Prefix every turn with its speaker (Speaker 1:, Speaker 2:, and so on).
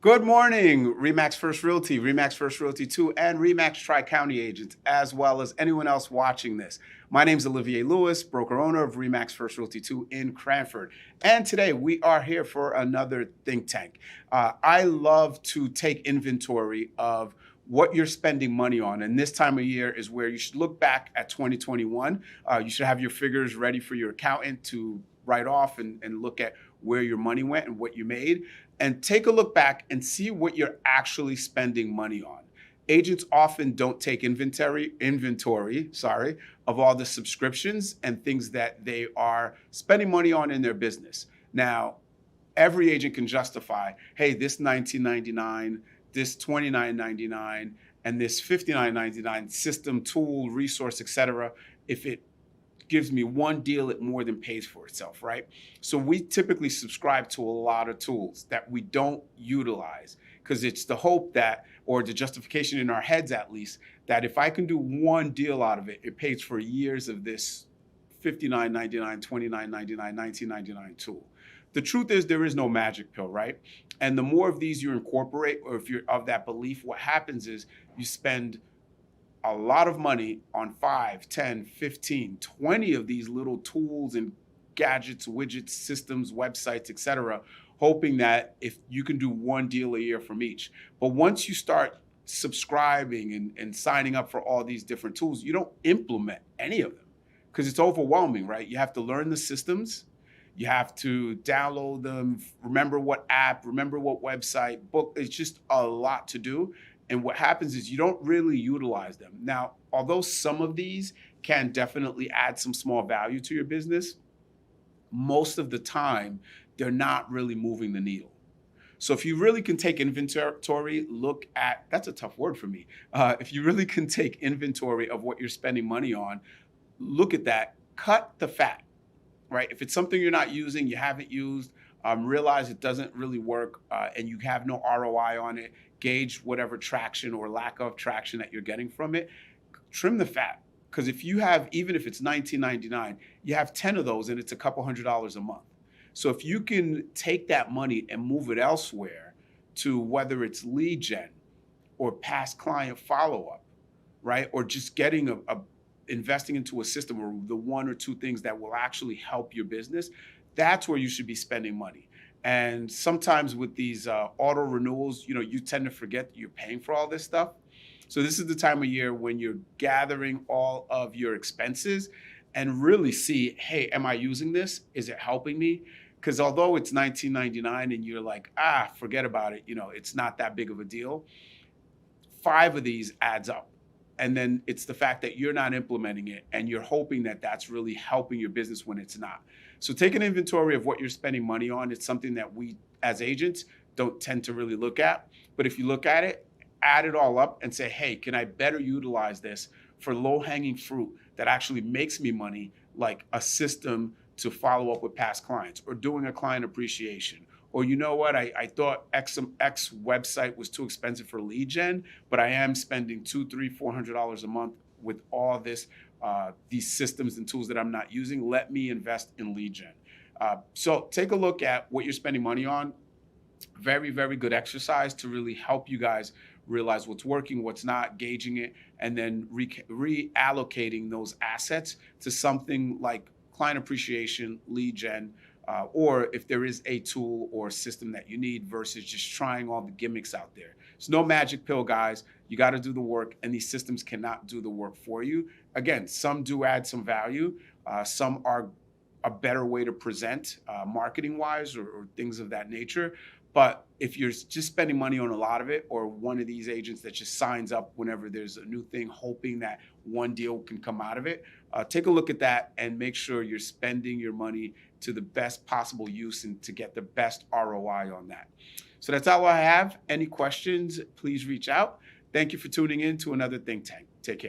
Speaker 1: Good morning, Remax First Realty, Remax First Realty 2, and Remax Tri-County agents, as well as anyone else watching this. My name is Olivier Lewis, broker owner of Remax First Realty 2 in Cranford. And today we are here for another think tank. I love to take inventory of what you're spending money on. And this time of year is where you should look back at 2021. You should have your figures ready for your accountant to write off and look at where your money went and what you made, and take a look back and see what you're actually spending money on. Agents often don't take inventory, of all the subscriptions and things that they are spending money on in their business. Now, every agent can justify, hey, this $19.99, this $29.99, and this $59.99 system, tool, resource, etc. If it gives me one deal, it more than pays for itself, right? So we typically subscribe to a lot of tools that we don't utilize because it's the hope that, or the justification in our heads at least, that if I can do one deal out of it, it pays for years of this $59.99, $29.99, $19.99 tool. The truth is there is no magic pill, right? And the more of these you incorporate, or if you're of that belief, what happens is you spend a lot of money on 5, 10, 15, 20 of these little tools and gadgets, widgets, systems, websites, etc., hoping that if you can do one deal a year from each. But once you start subscribing and signing up for all these different tools, you don't implement any of them because it's overwhelming, right? You have to learn the systems. You have to download them, remember what app, remember what website, book. It's just a lot to do. And what happens is you don't really utilize them. Now, although some of these can definitely add some small value to your business, most of the time, they're not really moving the needle. So if you really can take inventory, look at, that's a tough word for me. If you really can take inventory of what you're spending money on, look at that, cut the fat, right? If it's something you're not using, you haven't used, realize it doesn't really work and you have no ROI on it, gauge whatever traction or lack of traction that you're getting from it, trim the fat. Because if you have, even if it's $19.99, you have 10 of those and it's a couple $100s a month. So if you can take that money and move it elsewhere to whether it's lead gen or past client follow-up, right? Or just getting investing into a system or the one or two things that will actually help your business, that's where you should be spending money. And sometimes with these auto renewals, you tend to forget that you're paying for all this stuff. So this is the time of year when you're gathering all of your expenses and really see, hey, am I using this? Is it helping me? Because although it's $19.99 and you're like, forget about it, it's not that big of a deal. 5 of these adds up. And then it's the fact that you're not implementing it and you're hoping that that's really helping your business when it's not. So take an inventory of what you're spending money on. It's something that we as agents don't tend to really look at. But if you look at it, add it all up and say, hey, can I better utilize this for low-hanging fruit that actually makes me money, like a system to follow up with past clients or doing a client appreciation. Or you know what, I thought X website was too expensive for lead gen, but I am spending $200, $300, $400 a month with all this, these systems and tools that I'm not using. Let me invest in lead gen. So take a look at what you're spending money on. Very, very good exercise to really help you guys realize what's working, what's not, gauging it, and then reallocating those assets to something like client appreciation, lead gen, or if there is a tool or system that you need versus just trying all the gimmicks out there. It's no magic pill, guys. You got to do the work, and these systems cannot do the work for you. Again, some do add some value. Some are a better way to present marketing-wise or things of that nature. But if you're just spending money on a lot of it, or one of these agents that just signs up whenever there's a new thing, hoping that one deal can come out of it, take a look at that and make sure you're spending your money to the best possible use and to get the best ROI on that. So that's all I have. Any questions, please reach out. Thank you for tuning in to another Think Tank. Take care.